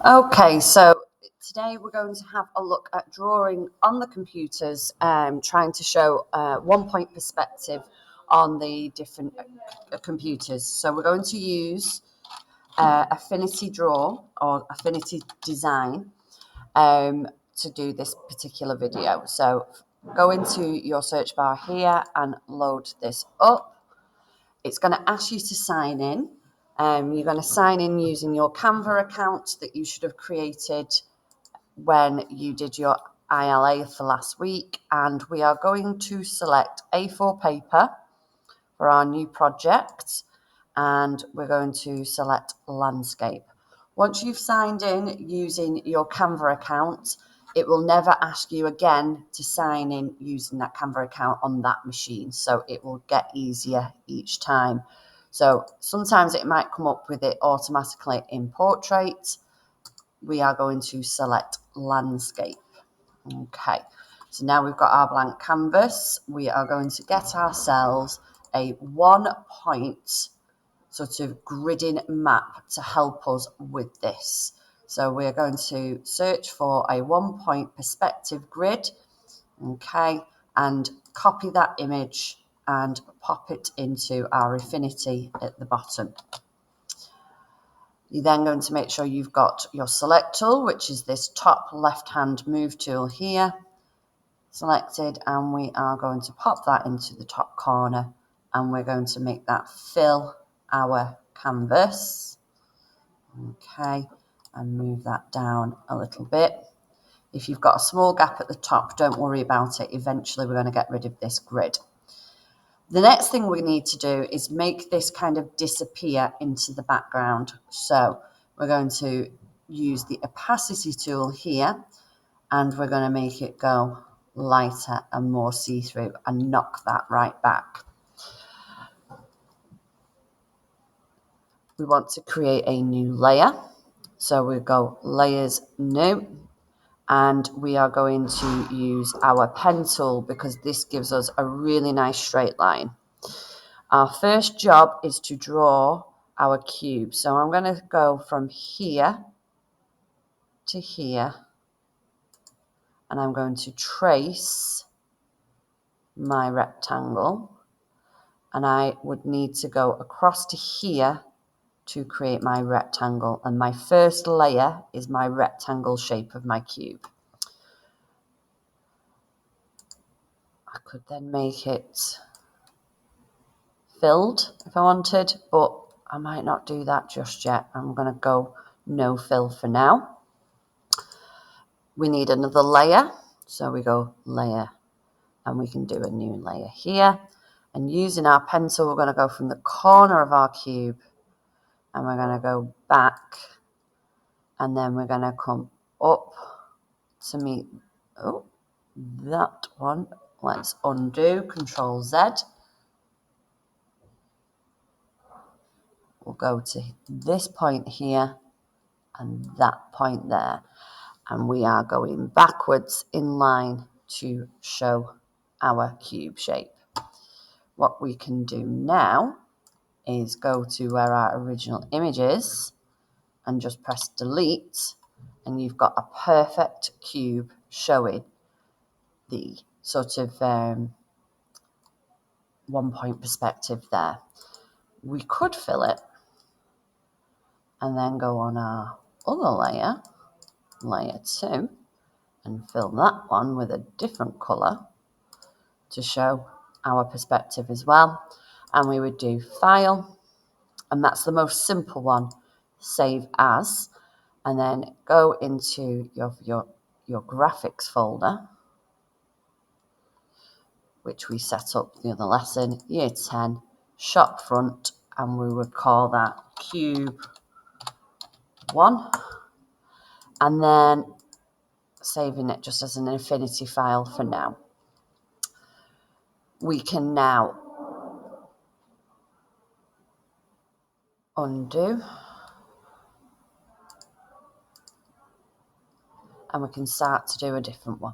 Okay, so today we're going to have a look at drawing on the computers, trying to show 1 point perspective on the different computers. So we're going to use Affinity Draw or Affinity Design to do this particular video. So go into your search bar here and load this up. It's going to ask you to sign in. You're going to sign in using your Canva account that you should have created when you did your ILA for last week. And we are going to select A4 paper for our new project. And we're going to select landscape. Once you've signed in using your Canva account, it will never ask you again to sign in using that Canva account on that machine. So it will get easier each time. So sometimes it might come up with it automatically in portrait. We are going to select landscape. Okay, so now we've got our blank canvas. We are going to get ourselves a 1 point sort of gridding map to help us with this. So we're going to search for a 1 point perspective grid, okay, and copy that image and pop it into our Affinity at the bottom. You're then going to make sure you've got your select tool, which is this top left-hand move tool here, selected, and we are going to pop that into the top corner, and we're going to make that fill our canvas. Okay, and move that down a little bit. If you've got a small gap at the top, don't worry about it. Eventually, we're going to get rid of this grid. The next thing we need to do is make this kind of disappear into the background. So we're going to use the opacity tool here, and we're going to make it go lighter and more see-through and knock that right back. We want to create a new layer. So we go layers, new, and we are going to use our pen tool because this gives us a really nice straight line. Our first job is to draw our cube. So I'm going to go from here to here, and I'm going to trace my rectangle, and I would need to go across to here to create my rectangle, and my first layer is my rectangle shape of my cube. I could then make it filled if I wanted, but I might not do that just yet. I'm going to go no fill for now. We need another layer, so we go layer, and we can do a new layer here. And using our pencil, we're going to go from the corner of our cube, and we're going to go back, and then we're going to come up to meet, oh, that one. Let's undo, Control Z. We'll go to this point here and that point there, and we are going backwards in line to show our cube shape. What we can do now is go to where our original image is and just press delete, and you've got a perfect cube showing the sort of 1 point perspective there. We could fill it and then go on our other layer, layer 2, and fill that one with a different colour to show our perspective as well. And we would do File, and that's the most simple one, Save As, and then go into your graphics folder, which we set up the other lesson, Year 10, Shop Front, and we would call that Cube 1, and then saving it just as an Affinity file for now. We can now undo, and we can start to do a different one.